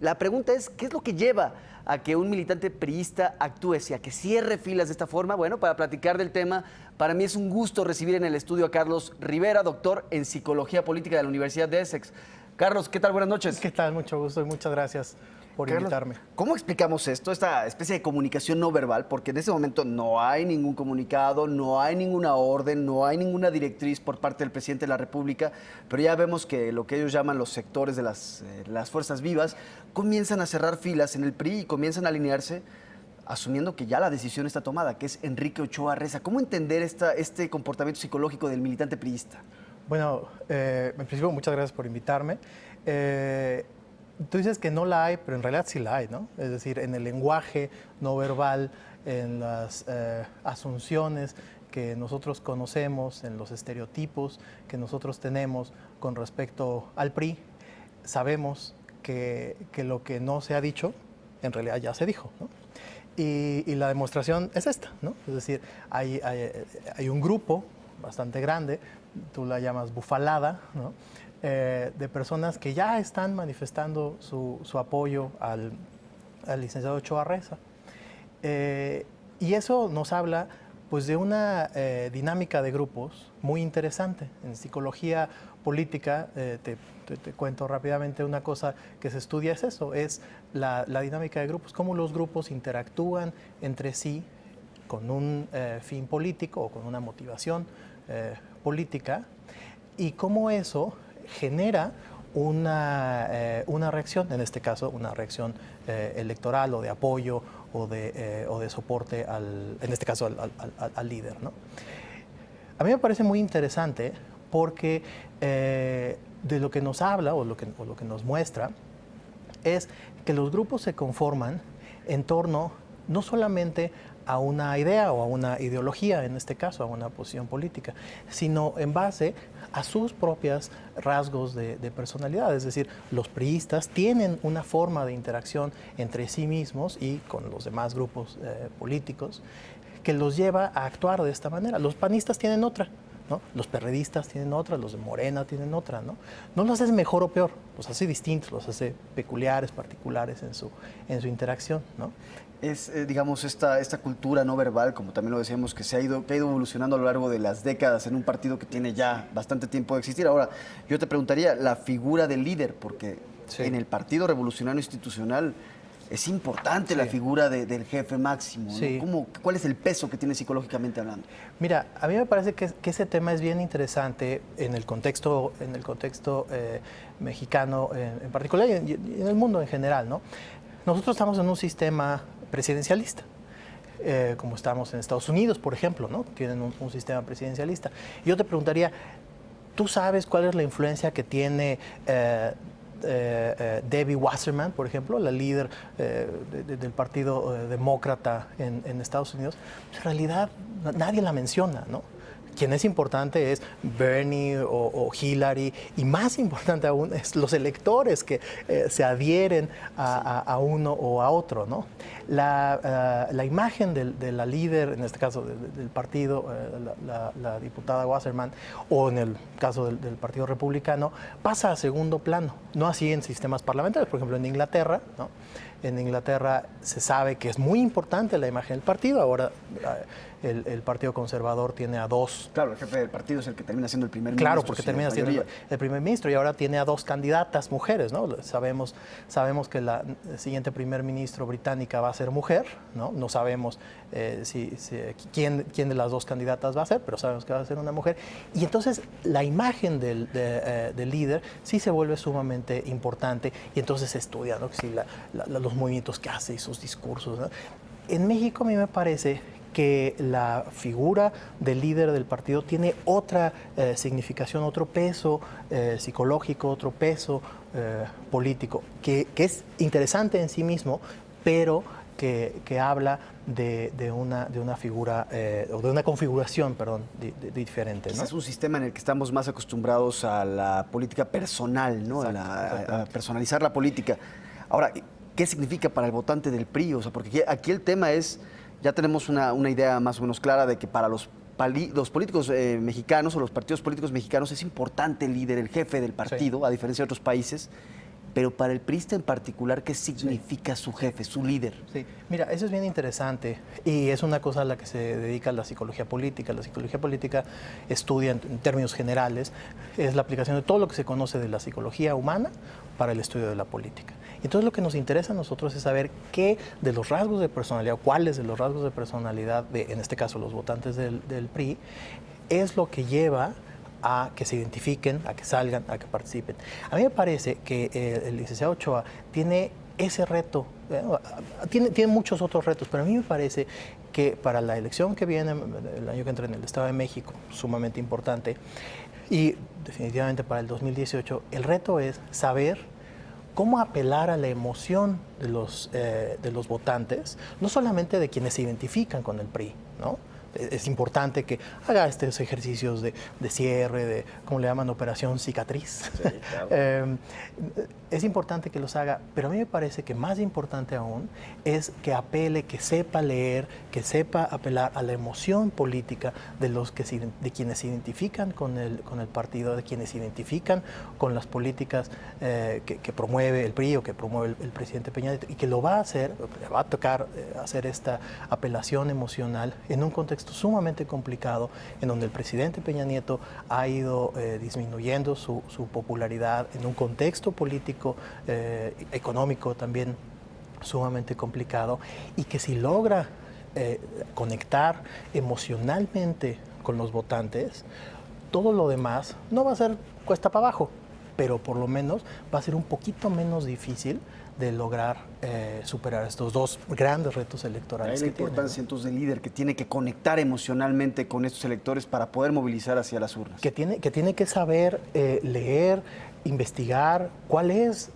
La pregunta es, ¿qué es lo que lleva a que un militante priista actúe así, a que cierre filas de esta forma? Bueno, para platicar del tema, para mí es un gusto recibir en el estudio a Carlos Rivera, doctor en Psicología Política de la Universidad de Essex. Carlos, ¿qué tal? Buenas noches. ¿Qué tal? Mucho gusto y muchas gracias por invitarme. ¿Cómo explicamos esto, esta especie de comunicación no verbal? Porque en ese momento no hay ningún comunicado, no hay ninguna orden, no hay ninguna directriz por parte del presidente de la República, pero ya vemos que lo que ellos llaman los sectores de las fuerzas vivas comienzan a cerrar filas en el PRI y comienzan a alinearse asumiendo que ya la decisión está tomada, que es Enrique Ochoa Reza. ¿Cómo entender este comportamiento psicológico del militante priista? Bueno, en principio, muchas gracias por invitarme. Tú dices que no la hay, pero en realidad sí la hay, ¿no? Es decir, en el lenguaje no verbal, en las asunciones que nosotros conocemos, en los estereotipos que nosotros tenemos con respecto al PRI, sabemos que lo que no se ha dicho, en realidad ya se dijo, ¿no? Y la demostración es esta, ¿no? Es decir, hay un grupo bastante grande, tú la llamas bufalada, ¿no? De personas que ya están manifestando su apoyo al licenciado Ochoa Reza. Y eso nos habla pues, de una dinámica de grupos muy interesante. En psicología política, te cuento rápidamente una cosa que se estudia es eso, es la dinámica de grupos, cómo los grupos interactúan entre sí con un fin político o con una motivación política y cómo eso genera una reacción, en este caso una reacción electoral o de apoyo o de soporte, en este caso al líder, ¿no? A mí me parece muy interesante porque de lo que nos habla o lo que nos muestra es que los grupos se conforman en torno no solamente a una idea o a una ideología, en este caso a una posición política, sino en base a sus propios rasgos de personalidad. Es decir, los priistas tienen una forma de interacción entre sí mismos y con los demás grupos políticos que los lleva a actuar de esta manera. Los panistas tienen otra, ¿no? Los perredistas tienen otra, los de Morena tienen otra, ¿no? No los hace mejor o peor, los hace distintos, los hace peculiares, particulares en su interacción, ¿no? Es, digamos, esta cultura no verbal, como también lo decíamos, que ha ido evolucionando a lo largo de las décadas en un partido que tiene ya bastante tiempo de existir. Ahora, yo te preguntaría, la figura del líder, porque sí, en el Partido Revolucionario Institucional es importante, sí, la figura del jefe máximo, ¿no? Sí. ¿Cuál es el peso que tiene psicológicamente hablando? Mira, a mí me parece que ese tema es bien interesante en el contexto mexicano en particular y en el mundo en general, ¿no? Nosotros estamos en un sistema presidencialista, como estamos en Estados Unidos, por ejemplo, ¿no? Tienen un sistema presidencialista. Yo te preguntaría, ¿tú sabes cuál es la influencia que tiene Debbie Wasserman, por ejemplo, la líder del Partido Demócrata en Estados Unidos? En realidad nadie la menciona, ¿no? Quien es importante es Bernie o Hillary, y más importante aún es los electores que se adhieren a uno o a otro, ¿no? La imagen de la líder, en este caso del partido, la diputada Wasserman, o en el caso del Partido Republicano, pasa a segundo plano, no así en sistemas parlamentarios. Por ejemplo, en Inglaterra, ¿no? En Inglaterra se sabe que es muy importante la imagen del partido. Ahora el Partido Conservador tiene a dos. Claro, el jefe del partido es el que termina siendo el primer ministro. Claro, porque termina siendo el primer ministro, y ahora tiene a dos candidatas mujeres, ¿no? Sabemos que la siguiente primer ministro británica va a ser mujer, ¿no? No sabemos quién de las dos candidatas va a ser, pero sabemos que va a ser una mujer. Y entonces la imagen del líder sí se vuelve sumamente importante, y entonces se estudia, ¿no? Sí, los movimientos que hace y sus discursos, ¿no? En México a mí me parece que la figura del líder del partido tiene otra significación, otro peso psicológico, otro peso político, que es interesante en sí mismo, pero que habla de una figura, o de una configuración, perdón, diferente, ¿no? Es un sistema en el que estamos más acostumbrados a la política personal, ¿no? A personalizar la política. Ahora, ¿qué significa para el votante del PRI? O sea, porque aquí el tema es, ya tenemos una idea más o menos clara de que para los políticos mexicanos o los partidos políticos mexicanos es importante el líder, el jefe del partido, sí, a diferencia de otros países. pero para el priista en particular, ¿qué significa su jefe, su líder? Sí, mira, eso es bien interesante y es una cosa a la que se dedica la psicología política. La psicología política estudia en términos generales, es la aplicación de todo lo que se conoce de la psicología humana para el estudio de la política. Entonces lo que nos interesa a nosotros es saber qué de los rasgos de personalidad, cuáles de los rasgos de personalidad, en este caso los votantes del PRI, es lo que lleva a que se identifiquen, a que salgan, a que participen. A mí me parece que el licenciado Ochoa tiene ese reto, tiene muchos otros retos, pero a mí me parece que para la elección que viene, el año que entra en el Estado de México, sumamente importante, y definitivamente para el 2018, el reto es saber cómo apelar a la emoción de los votantes, no solamente de quienes se identifican con el PRI, ¿no? Es importante que haga estos ejercicios de cierre, de, ¿cómo le llaman? Operación cicatriz. Sí, claro. Es importante que los haga, pero a mí me parece que más importante aún es que apele, que sepa leer, que sepa apelar a la emoción política de quienes se identifican con el partido, de quienes se identifican con las políticas que promueve el PRI o que promueve el presidente Peña Nieto, y que lo va a hacer, le va a tocar hacer esta apelación emocional en un contexto sumamente complicado, en donde el presidente Peña Nieto ha ido disminuyendo su popularidad en un contexto político, económico también sumamente complicado, y que si logra conectar emocionalmente con los votantes, todo lo demás no va a ser cuesta para abajo, pero por lo menos va a ser un poquito menos difícil de lograr superar estos dos grandes retos electorales. Hay la importancia entonces del líder que tiene que conectar emocionalmente con estos electores para poder movilizar hacia las urnas. Que tiene que saber leer, investigar cuál es,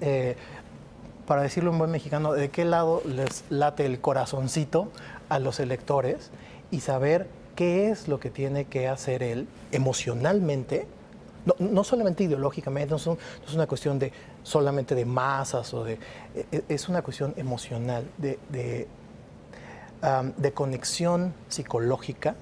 para decirlo en buen mexicano, de qué lado les late el corazoncito a los electores y saber qué es lo que tiene que hacer él emocionalmente. No solamente ideológicamente, no es una cuestión solamente de masas, es una cuestión emocional, de conexión psicológica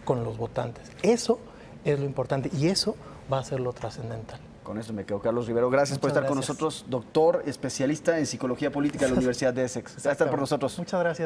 con los votantes. Eso es lo importante y eso va a ser lo trascendental. Con esto me quedo, Carlos Rivero. Gracias por estar con nosotros, doctor, especialista en psicología política de la Universidad de Essex. Gracias por estar por nosotros. Muchas gracias.